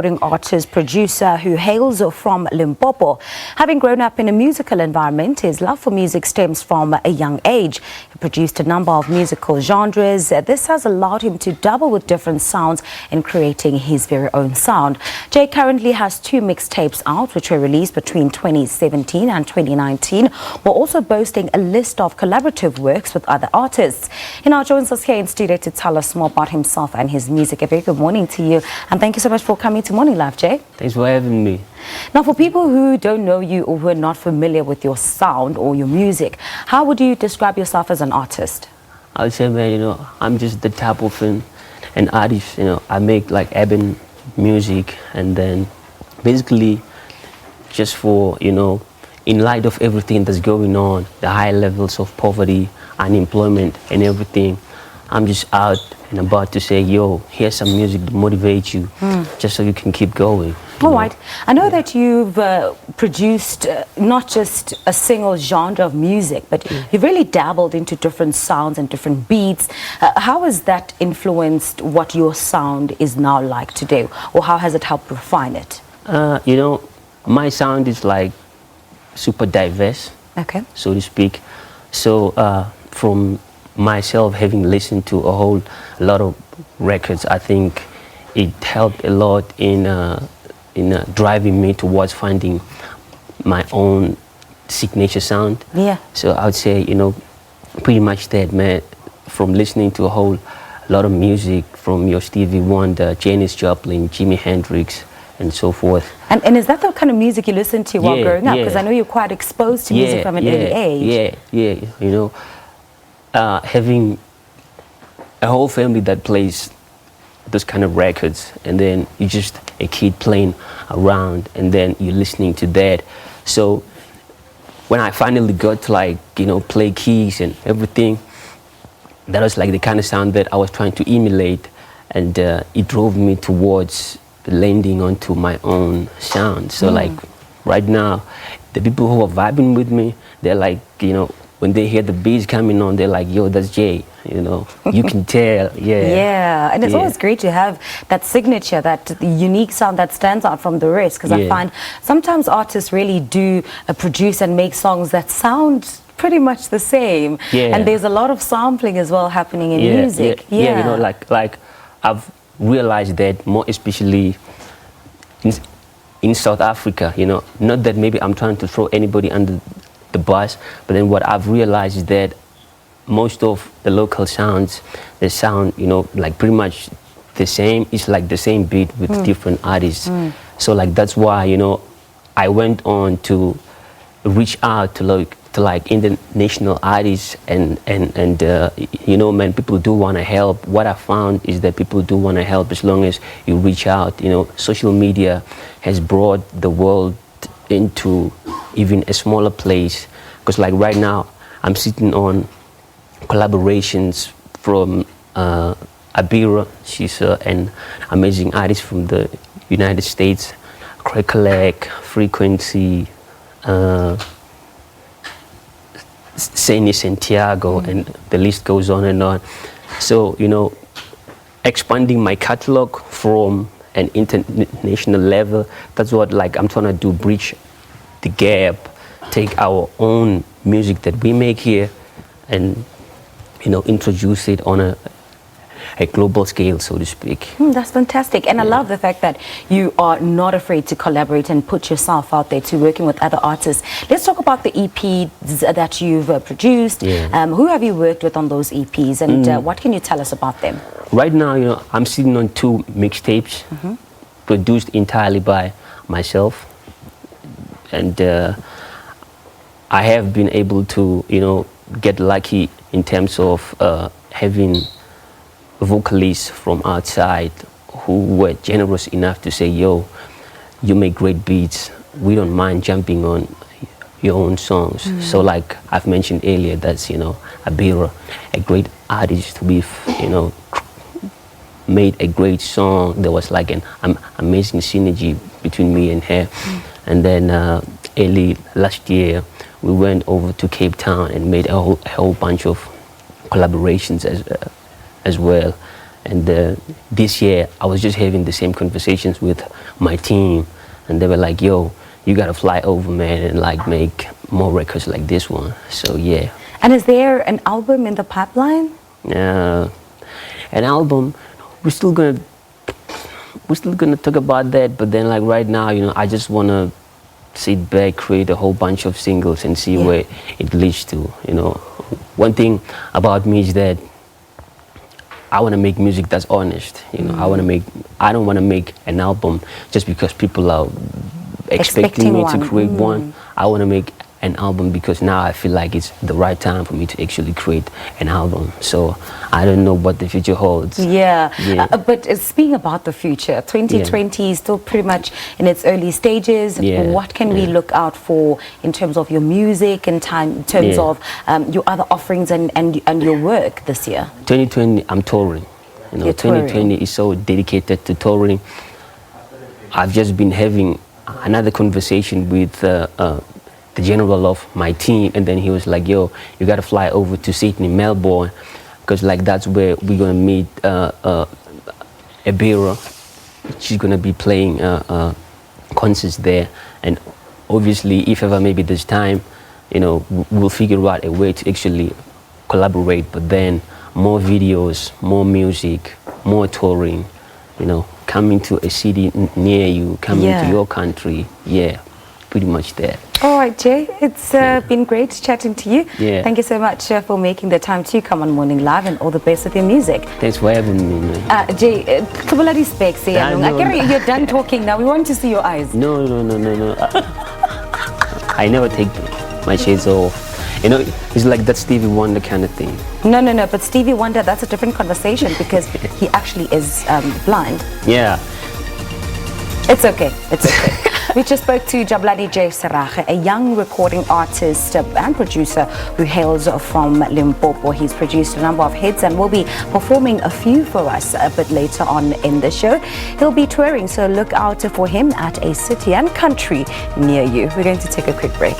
Artist producer who hails from Limpopo. Having grown up in a musical environment, his love for music stems from a young age. He produced a number of musical genres. This has allowed him to dabble with different sounds in creating his very own sound. Jay currently has 2 mixtapes out, which were released between 2017 and 2019, while also boasting a list of collaborative works with other artists. He now joins us here in studio to tell us more about himself and his music. A very good morning to you, and thank you so much for coming to Morning Live, Jay. Thanks for having me. Now, for people who don't know you or who are not familiar with your sound or your music, how would you describe yourself as an artist? I would say, man, I'm just the type of an artist. I make like urban music, and then basically just for, in light of everything that's going on, the high levels of poverty, unemployment and everything, I'm just out and about to say, yo, here's some music to motivate you, just so you can keep going. All right. I know that you've produced not just a single genre of music, but you've really dabbled into different sounds and different beats. How has that influenced what your sound is now like today, or how has it helped refine it? My sound is like super diverse, okay, so to speak. So from myself having listened to a whole lot of records, I think it helped a lot in driving me towards finding my own signature sound. Yeah. So I would say, pretty much that, man, from listening to a whole lot of music from your Stevie Wonder, Janis Joplin, Jimi Hendrix, and so forth. And is that the kind of music you listened to while growing up? Because I know you're quite exposed to music from an early age. Yeah. Having a whole family that plays those kind of records, and then you're just a kid playing around, and then you're listening to that. So when I finally got to play keys and everything, that was like the kind of sound that I was trying to emulate, and it drove me towards landing onto my own sound. So like right now, the people who are vibing with me, they're like, when they hear the beats coming on, they're like, yo, that's Jay, you can tell, Yeah, and it's always great to have that signature, that unique sound that stands out from the rest, because I find sometimes artists really do produce and make songs that sound pretty much the same, and there's a lot of sampling as well happening in music. Like I've realized that more especially in South Africa, not that maybe I'm trying to throw anybody under the bus, but then what I've realized is that most of the local sounds, they sound, like pretty much the same. It's like the same beat with different artists. So like that's why, I went on to reach out to international artists, and man, people do want to help. What I found is that people do want to help as long as you reach out. Social media has brought the world into even a smaller place, because like right now I'm sitting on collaborations from Abira. She's an amazing artist from the United States, Crackalack, Frequency, Seni Santiago, and the list goes on and on. So expanding my catalog from an international level, that's what I'm trying to do, bridge the gap, take our own music that we make here and introduce it on a global scale, so to speak. That's fantastic, and I love the fact that you are not afraid to collaborate and put yourself out there to working with other artists. Let's talk about the EPs that you've produced. Who have you worked with on those EPs, and what can you tell us about them? Right now, I'm sitting on 2 mixtapes produced entirely by myself, and I have been able to get lucky in terms of having vocalists from outside who were generous enough to say, yo, you make great beats, we don't mind jumping on your own songs. So like I've mentioned earlier, that's Abira, a great artist. We've made a great song. There was like an amazing synergy between me and her. And then early last year we went over to Cape Town and made a whole bunch of collaborations as well. And this year, I was just having the same conversations with my team, and they were like, "Yo, you gotta fly over, man, and like make more records like this one." So yeah. And is there an album in the pipeline? An album, we're still gonna talk about that, but then like right now, you know, I just wanna sit back, create a whole bunch of singles and see where it leads to. You know, one thing about me is that I want to make music that's honest. You know, I don't want to make an album just because people are expecting me to create one. I want to make an album because now I feel like it's the right time for me to actually create an album. So I don't know what the future holds. But speaking about the future, 2020 is still pretty much in its early stages. What can we look out for in terms of your music, in terms of your other offerings and your work this year? 2020, I'm touring. You know, 2020 is so dedicated to touring. I've just been having another conversation with the general of my team, and then he was like, "Yo, you gotta fly over to Sydney, Melbourne, because like that's where we're gonna meet Ebera. She's gonna be playing concerts there, and obviously, if ever maybe there's time, you know, we'll figure out a way to actually collaborate. But then more videos, more music, more touring, you know, coming to a city near you, coming to your country, pretty much there." All right, Jay, it's been great chatting to you. Thank you so much for making the time to come on Morning Live, and all the best with your music. Thanks for having me, man. Jay, you're done talking now. We want to see your eyes. No. I never take my shades off. You know, it's like that Stevie Wonder kind of thing. No, but Stevie Wonder, that's a different conversation because he actually is blind. Yeah. It's okay. We just spoke to Jabulani Serage, a young recording artist and producer who hails from Limpopo. He's produced a number of hits and will be performing a few for us a bit later on in the show. He'll be touring, so look out for him at a city and country near you. We're going to take a quick break.